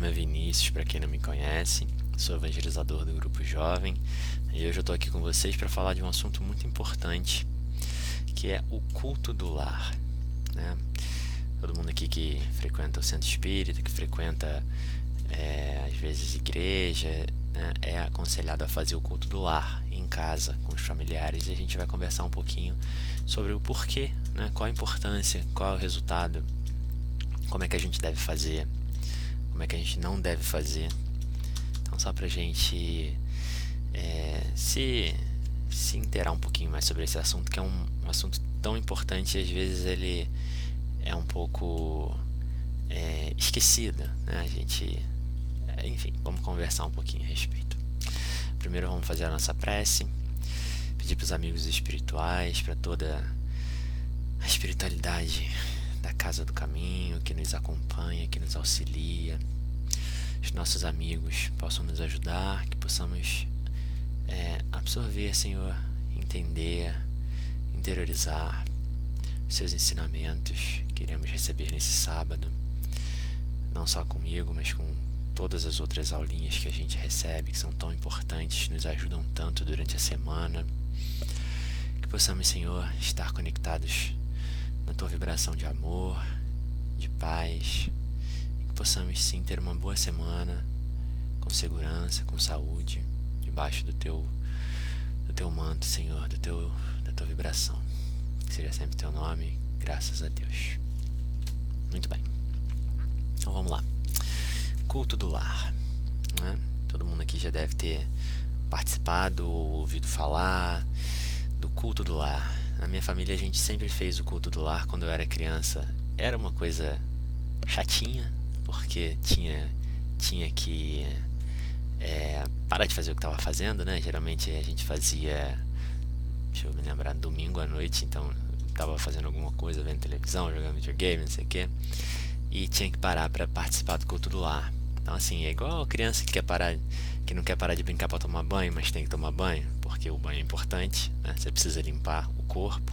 nome é Vinícius, para quem não me conhece, sou evangelizador do Grupo Jovem e hoje eu estou aqui com vocês para falar de um assunto muito importante, que é o culto do lar, né? Todo mundo aqui que frequenta o centro espírita, que frequenta às vezes igreja, né, é aconselhado a fazer o culto do lar em casa com os familiares, e a gente vai conversar um pouquinho sobre o porquê, né, qual a importância, qual é o resultado, como é que a gente deve fazer, como é que a gente não deve fazer. Então, só pra gente se inteirar um pouquinho mais sobre esse assunto, que é um assunto tão importante e às vezes ele é um pouco esquecido, né? Enfim, vamos conversar um pouquinho a respeito. Primeiro vamos fazer a nossa prece, pedir para os amigos espirituais, para toda a espiritualidade da Casa do Caminho, que nos acompanha, que nos auxilia, os nossos amigos possam nos ajudar, que possamos absorver, Senhor, entender, interiorizar os seus ensinamentos que iremos receber nesse sábado, não só comigo, mas com todas as outras aulinhas que a gente recebe, que são tão importantes, nos ajudam tanto durante a semana. Que possamos, Senhor, estar conectados na Tua vibração de amor, de paz, que possamos sim ter uma boa semana, com segurança, com saúde, debaixo do Teu manto, Senhor, da Tua vibração. Que seja sempre Teu nome, graças a Deus. Muito bem. Então vamos lá. Culto do lar, né? Todo mundo aqui já deve ter participado ou ouvido falar do culto do lar. Na minha família a gente sempre fez o culto do lar quando eu era criança. Era uma coisa chatinha, porque tinha que parar de fazer o que estava fazendo, né? Geralmente a gente fazia, deixa eu me lembrar, domingo à noite, então estava fazendo alguma coisa, vendo televisão, jogando videogame, não sei o quê, e tinha que parar para participar do culto do lar. Então assim, é igual a criança que não quer parar de brincar para tomar banho, mas tem que tomar banho, porque o banho é importante, né? Você precisa limpar o corpo.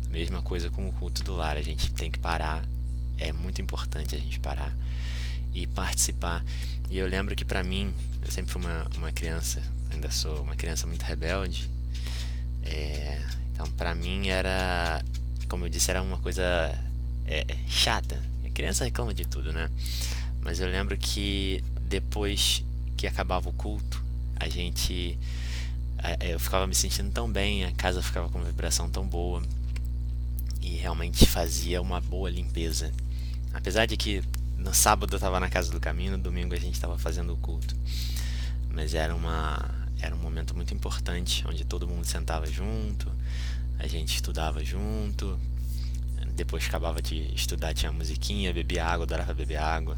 A mesma coisa com o culto do lar, a gente tem que parar, é muito importante a gente parar e participar. E eu lembro que pra mim, eu sempre fui uma criança, ainda sou uma criança muito rebelde, então pra mim era, como eu disse, era uma coisa chata. A criança reclama de tudo, né? Mas eu lembro que depois que acabava o culto, eu ficava me sentindo tão bem, a casa ficava com uma vibração tão boa e realmente fazia uma boa limpeza. Apesar de que no sábado eu estava na Casa do Caminho, no domingo a gente estava fazendo o culto, mas era um momento muito importante, onde todo mundo sentava junto, a gente estudava junto. Depois que acabava de estudar, tinha musiquinha, bebia água, adorava beber água.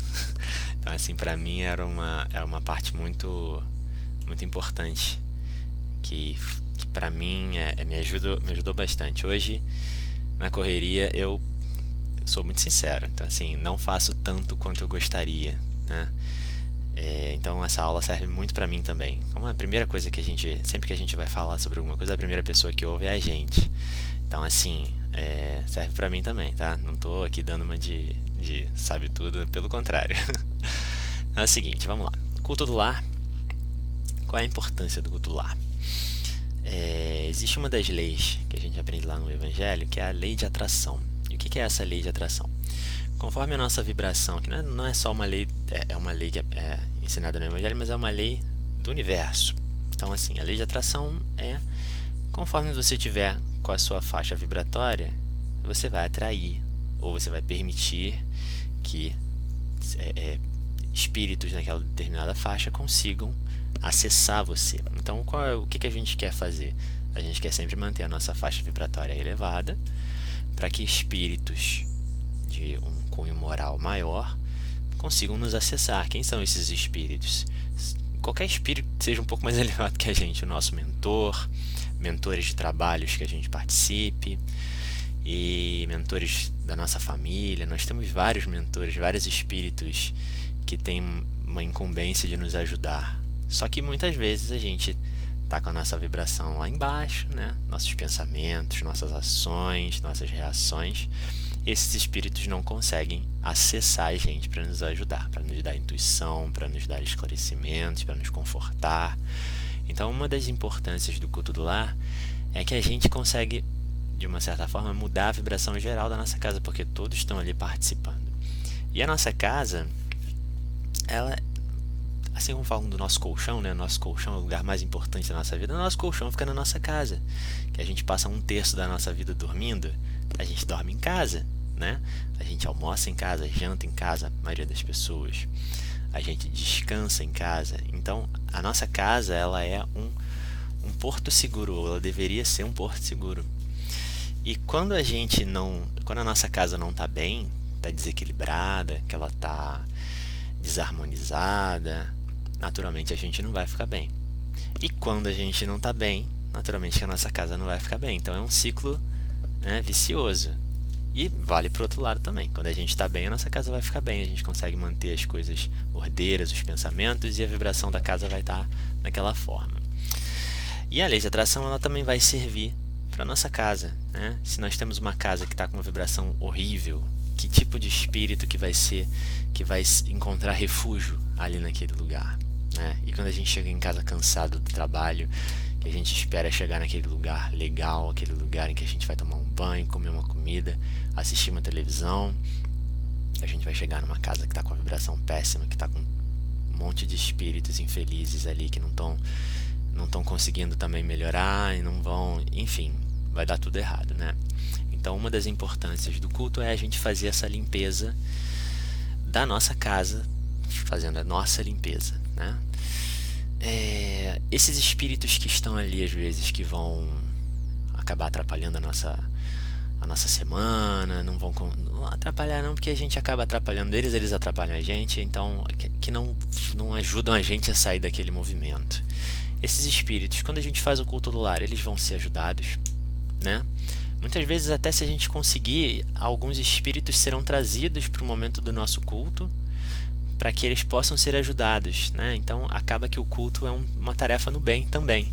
Então assim, pra mim era uma parte muito, muito importante, que pra mim me ajudou bastante. Hoje, na correria, eu sou muito sincero, então assim, não faço tanto quanto eu gostaria, né? Então essa aula serve muito pra mim também. Como a primeira coisa sempre que a gente vai falar sobre alguma coisa, a primeira pessoa que ouve é a gente. Então assim, serve pra mim também, tá? Não tô aqui dando uma de sabe tudo, pelo contrário. É o seguinte, vamos lá. Culto do lar. Qual é a importância do culto do lar? Existe uma das leis que a gente aprende lá no Evangelho, que é a lei de atração. E o que é essa lei de atração? Conforme a nossa vibração, que não é só uma lei, é uma lei que é ensinada no Evangelho, mas é uma lei do universo. Então assim, a lei de atração conforme você tiver com a sua faixa vibratória, você vai atrair, ou você vai permitir que espíritos naquela determinada faixa consigam acessar você. Então o que a gente quer fazer? A gente quer sempre manter a nossa faixa vibratória elevada, para que espíritos de um cunho moral maior consigam nos acessar. Quem são esses espíritos? Qualquer espírito que seja um pouco mais elevado que a gente, o nosso mentor, mentores de trabalhos que a gente participe, e mentores da nossa família. Nós temos vários mentores, vários espíritos que têm uma incumbência de nos ajudar. Só que muitas vezes a gente está com a nossa vibração lá embaixo, né? Nossos pensamentos, nossas ações, nossas reações esses espíritos não conseguem acessar a gente para nos ajudar, para nos dar intuição, para nos dar esclarecimentos, para nos confortar. Então, uma das importâncias do culto do lar é que a gente consegue, de uma certa forma, mudar a vibração geral da nossa casa, porque todos estão ali participando. E a nossa casa, ela, assim como falam do nosso colchão, né? Nosso colchão é o lugar mais importante da nossa vida. O nosso colchão fica na nossa casa, que a gente passa 1/3 da nossa vida dormindo. A gente dorme em casa, né? A gente almoça em casa, janta em casa, a maioria das pessoas. A gente descansa em casa. Então, a nossa casa, ela é um porto seguro, ela deveria ser um porto seguro. E quando a nossa casa não está bem, está desequilibrada, que ela está desarmonizada, naturalmente a gente não vai ficar bem. E quando a gente não está bem, naturalmente que a nossa casa não vai ficar bem. Então é um ciclo, né, vicioso. E vale para o outro lado também. Quando a gente está bem, a nossa casa vai ficar bem. A gente consegue manter as coisas ordeiras, os pensamentos, e a vibração da casa vai estar naquela forma. E a lei de atração, ela também vai servir para nossa casa, né? Se nós temos uma casa que está com uma vibração horrível, que tipo de espírito que vai encontrar refúgio ali naquele lugar, né? E quando a gente chega em casa cansado do trabalho, que a gente espera chegar naquele lugar legal, aquele lugar em que a gente vai tomar um banho, comer uma comida, assistir uma televisão, a gente vai chegar numa casa que está com a vibração péssima, que está com um monte de espíritos infelizes ali que não estão conseguindo também melhorar e não vão, enfim, vai dar tudo errado, né? Então, uma das importâncias do culto é a gente fazer essa limpeza da nossa casa, fazendo a nossa limpeza, né? Esses espíritos que estão ali, às vezes, que vão acabar atrapalhando a nossa semana, não vão atrapalhar não, porque a gente acaba atrapalhando eles atrapalham a gente, então, que não ajudam a gente a sair daquele movimento. Esses espíritos, quando a gente faz o culto do lar, eles vão ser ajudados, né? Muitas vezes, até se a gente conseguir, alguns espíritos serão trazidos para o momento do nosso culto, para que eles possam ser ajudados, né? Então, acaba que o culto é uma tarefa no bem também.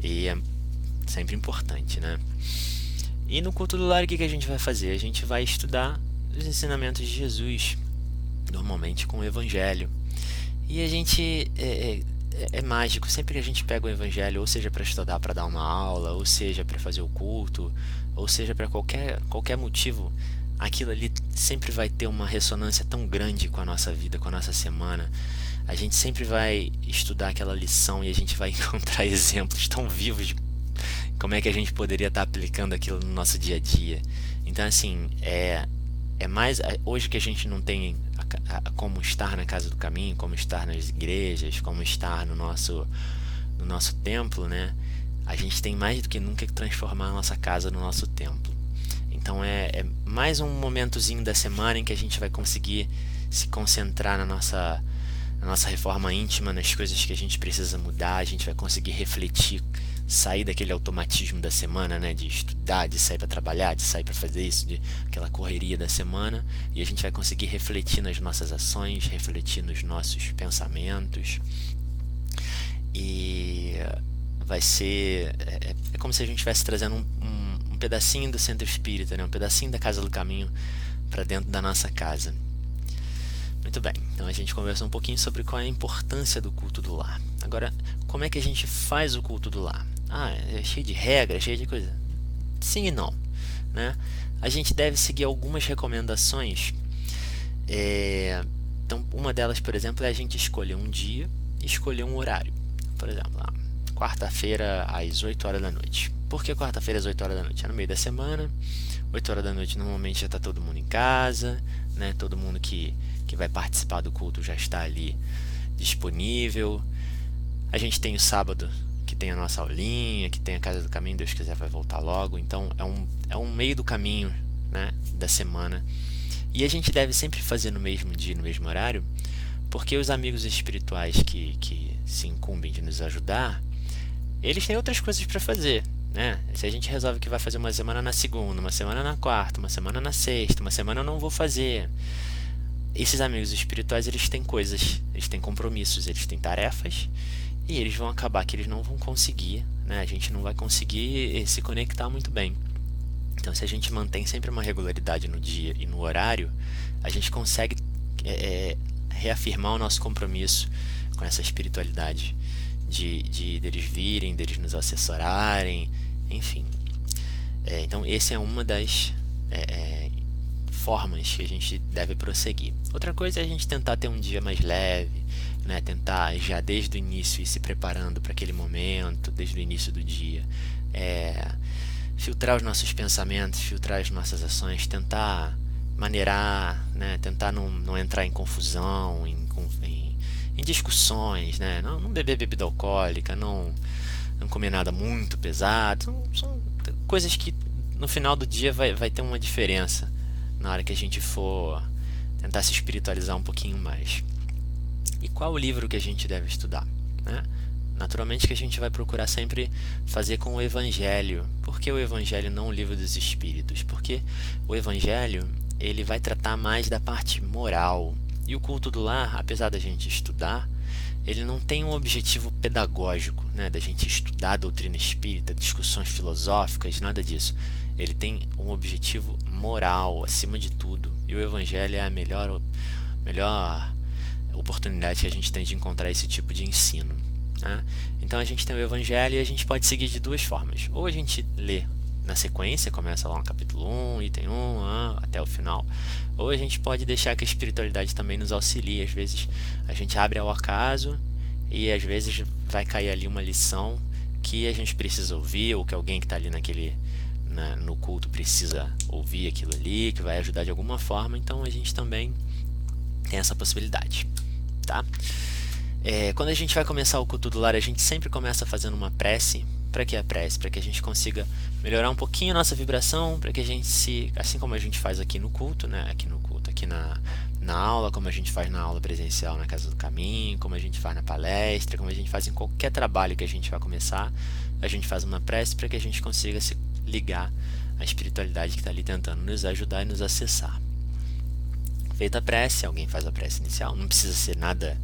E é sempre importante, né? E no culto do lar, o que a gente vai fazer? A gente vai estudar os ensinamentos de Jesus, normalmente com o Evangelho. E a gente... É mágico, sempre que a gente pega o evangelho, ou seja para estudar, para dar uma aula, ou seja para fazer o culto, ou seja para qualquer motivo, aquilo ali sempre vai ter uma ressonância tão grande com a nossa vida, com a nossa semana. A gente sempre vai estudar aquela lição e a gente vai encontrar exemplos tão vivos de como é que a gente poderia estar aplicando aquilo no nosso dia a dia. Então, assim, mais hoje que a gente não tem como estar na casa do caminho, como estar nas igrejas, como estar no nosso templo, né? A gente tem mais do que nunca que transformar a nossa casa no nosso templo. Então é mais um momentozinho da semana em que a gente vai conseguir se concentrar na nossa reforma íntima, nas coisas que a gente precisa mudar, a gente vai conseguir refletir, sair daquele automatismo da semana, né, de estudar, de sair para trabalhar, de sair para fazer isso, de aquela correria da semana, e a gente vai conseguir refletir nas nossas ações, refletir nos nossos pensamentos, e vai ser é como se a gente estivesse trazendo um pedacinho do centro espírita, né, um pedacinho da casa do caminho para dentro da nossa casa. Muito bem, então a gente conversou um pouquinho sobre qual é a importância do culto do lar. Agora, como é que a gente faz o culto do lar? É cheio de regras, cheio de coisa. Sim e não, né? A gente deve seguir algumas recomendações. Então, uma delas, por exemplo, é a gente escolher um dia e escolher um horário. Por exemplo, quarta-feira às 8 horas da noite. Por que quarta-feira às 8 horas da noite? É no meio da semana. 8 horas da noite normalmente já está todo mundo em casa, né? Todo mundo que vai participar do culto já está ali disponível. A gente tem o sábado, que tem a nossa aulinha, que tem a Casa do Caminho, Deus quiser vai voltar logo. Então é um meio do caminho, né, da semana. E a gente deve sempre fazer no mesmo dia, no mesmo horário, porque os amigos espirituais que se incumbem de nos ajudar, eles têm outras coisas para fazer, né? Se a gente resolve que vai fazer uma semana na segunda, uma semana na quarta, uma semana na sexta, uma semana eu não vou fazer. Esses amigos espirituais, eles têm coisas, eles têm compromissos, eles têm tarefas, e eles vão acabar que eles não vão conseguir, né? A gente não vai conseguir se conectar muito bem. Então, se a gente mantém sempre uma regularidade no dia e no horário, a gente consegue reafirmar o nosso compromisso com essa espiritualidade de deles virem, deles nos assessorarem, enfim. Então, essa é uma das formas que a gente deve prosseguir. Outra coisa é a gente tentar ter um dia mais leve, né? Tentar já desde o início ir se preparando para aquele momento, desde o início do dia. Filtrar os nossos pensamentos, filtrar as nossas ações, tentar maneirar, né? Tentar não entrar em confusão, em discussões, né? Não beber bebida alcoólica, não comer nada muito pesado. São coisas que no final do dia vai ter uma diferença na hora que a gente for tentar se espiritualizar um pouquinho mais. E qual o livro que a gente deve estudar, né? Naturalmente que a gente vai procurar sempre fazer com o Evangelho. Por que o Evangelho, não o Livro dos Espíritos? Porque o Evangelho, ele vai tratar mais da parte moral. E o culto do lar, apesar da gente estudar, ele não tem um objetivo pedagógico, né, da gente estudar a doutrina espírita, discussões filosóficas, nada disso. Ele tem um objetivo moral, acima de tudo. E o Evangelho é a melhor oportunidade que a gente tem de encontrar esse tipo de ensino, né? Então a gente tem o Evangelho e a gente pode seguir de duas formas. Ou a gente lê na sequência, começa lá no capítulo 1, item 1, até o final. Ou a gente pode deixar que a espiritualidade também nos auxilie. Às vezes a gente abre ao acaso e às vezes vai cair ali uma lição que a gente precisa ouvir, ou que alguém que está ali no culto precisa ouvir aquilo ali, que vai ajudar de alguma forma. Então a gente também tem essa possibilidade, tá? Quando a gente vai começar o culto do lar, a gente sempre começa fazendo uma prece. Para que a prece? Para que a gente consiga melhorar um pouquinho a nossa vibração, para que a gente assim como a gente faz aqui no culto, né? Aqui na aula, como a gente faz na aula presencial na Casa do Caminho, como a gente faz na palestra, como a gente faz em qualquer trabalho que a gente vai começar, a gente faz uma prece para que a gente consiga se ligar à espiritualidade que está ali tentando nos ajudar e nos acessar. Feita a prece, alguém faz a prece inicial, não precisa ser nada...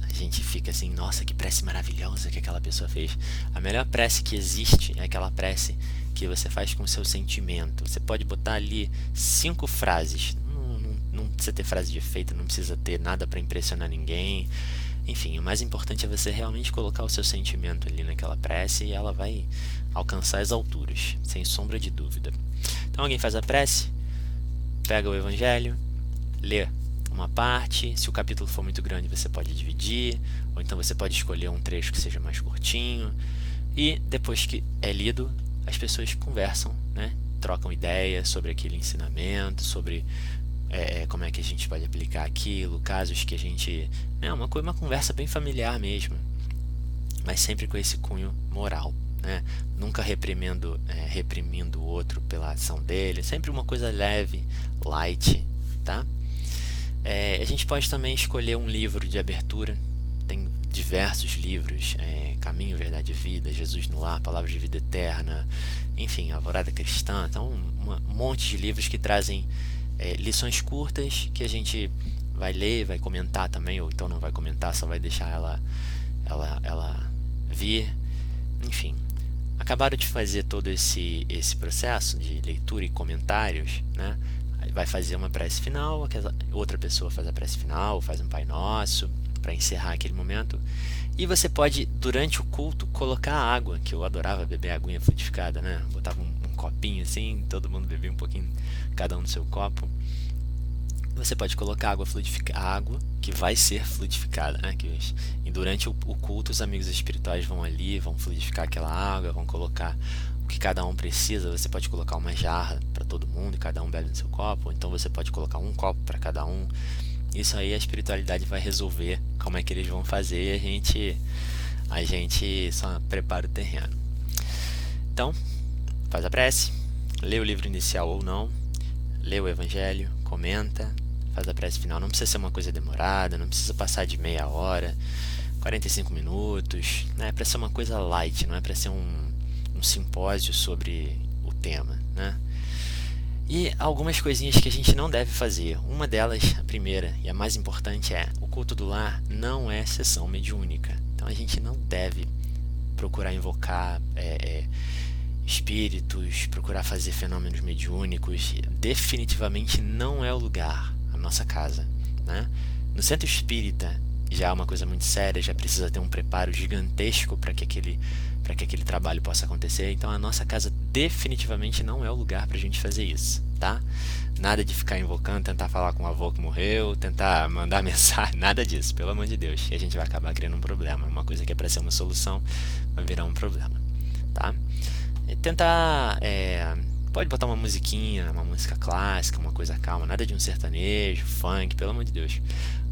A gente fica assim, nossa, que prece maravilhosa que aquela pessoa fez. A melhor prece que existe é aquela prece que você faz com o seu sentimento. Você pode botar ali 5 frases, não precisa ter frase de efeito, não precisa ter nada para impressionar ninguém. Enfim, o mais importante é você realmente colocar o seu sentimento ali naquela prece e ela vai alcançar as alturas, sem sombra de dúvida. Então alguém faz a prece, pega o Evangelho, lê uma parte. Se o capítulo for muito grande, você pode dividir, ou então você pode escolher um trecho que seja mais curtinho, e depois que é lido, as pessoas conversam, né? Trocam ideias sobre aquele ensinamento, sobre como é que a gente pode aplicar aquilo, casos que a gente... uma conversa bem familiar mesmo, mas sempre com esse cunho moral, né? Nunca reprimindo o outro pela ação dele, sempre uma coisa leve, light, tá? A gente pode também escolher um livro de abertura. Tem diversos livros, Caminho, Verdade e Vida, Jesus no Lar, Palavras de Vida Eterna, enfim, Alvorada Cristã. Então um monte de livros que trazem lições curtas que a gente vai ler, vai comentar também, ou então não vai comentar, só vai deixar ela vir. Enfim, acabaram de fazer todo esse processo de leitura e comentários, né? Vai fazer uma prece final, outra pessoa faz a prece final, faz um Pai Nosso para encerrar aquele momento. E você pode, durante o culto, colocar água, que eu adorava beber aguinha fluidificada, né? Botava um copinho assim, todo mundo bebia um pouquinho, cada um no seu copo. Você pode colocar água que vai ser fluidificada, né? E durante o culto, os amigos espirituais vão ali, vão fluidificar aquela água, vão colocar o que cada um precisa. Você pode colocar uma jarra para todo mundo e cada um bebe no seu copo, ou então você pode colocar um copo para cada um. Isso aí a espiritualidade vai resolver como é que eles vão fazer, e a gente só prepara o terreno. Então, faz a prece, lê o livro inicial ou não, lê o Evangelho, comenta, faz a prece final. Não precisa ser uma coisa demorada, não precisa passar de meia hora, 45 minutos, né? É para ser uma coisa light, não é para ser um simpósio sobre o tema, né? E algumas coisinhas que a gente não deve fazer. Uma delas, a primeira e a mais importante, o culto do lar não é sessão mediúnica. Então a gente não deve procurar invocar espíritos, procurar fazer fenômenos mediúnicos, definitivamente não é o lugar, a nossa casa, né? No centro espírita já é uma coisa muito séria, já precisa ter um preparo gigantesco para que aquele trabalho possa acontecer. Então a nossa casa definitivamente não é o lugar para a gente fazer isso, tá? Nada de ficar invocando, tentar falar com o avô que morreu, tentar mandar mensagem, nada disso, pelo amor de Deus, que a gente vai acabar criando um problema. Uma coisa que é para ser uma solução vai virar um problema, tá? E tentar, pode botar uma musiquinha, uma música clássica, uma coisa calma, nada de um sertanejo, funk, pelo amor de Deus.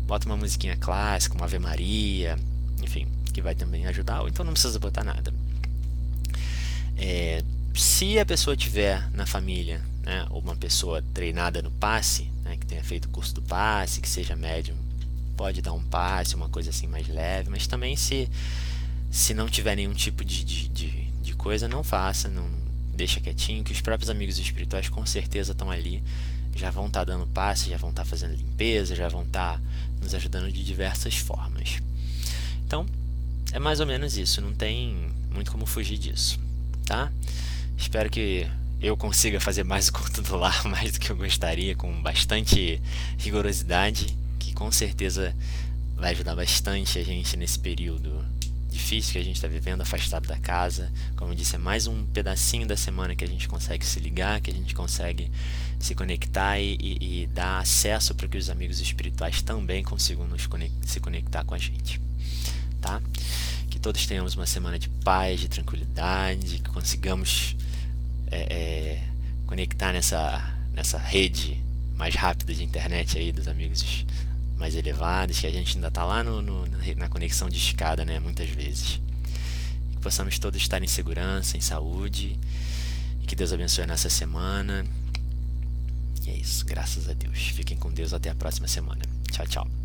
Bota uma musiquinha clássica, uma Ave Maria, enfim, que vai também ajudar, ou então não precisa botar nada. Se a pessoa tiver na família, né, ou uma pessoa treinada no passe, né, que tenha feito o curso do passe, que seja médium, pode dar um passe, uma coisa assim mais leve, mas também se não tiver nenhum tipo de coisa, não faça, não deixa quietinho, que os próprios amigos espirituais com certeza estão ali, já vão estar dando passe, já vão estar fazendo limpeza, já vão estar nos ajudando de diversas formas. Então, é mais ou menos isso, não tem muito como fugir disso, tá? Espero que eu consiga fazer mais o culto do lar, mais do que eu gostaria, com bastante rigorosidade, que com certeza vai ajudar bastante a gente nesse período difícil que a gente está vivendo, afastado da casa. Como eu disse, é mais um pedacinho da semana que a gente consegue se ligar, que a gente consegue se conectar e dar acesso para que os amigos espirituais também consigam se conectar com a gente, tá? Que todos tenhamos uma semana de paz, de tranquilidade, que consigamos conectar nessa rede mais rápida de internet aí dos amigos mais elevados, que a gente ainda está lá na conexão de escada, né, muitas vezes. E que possamos todos estar em segurança, em saúde, e que Deus abençoe a nossa semana. E é isso, graças a Deus. Fiquem com Deus, até a próxima semana. Tchau, tchau.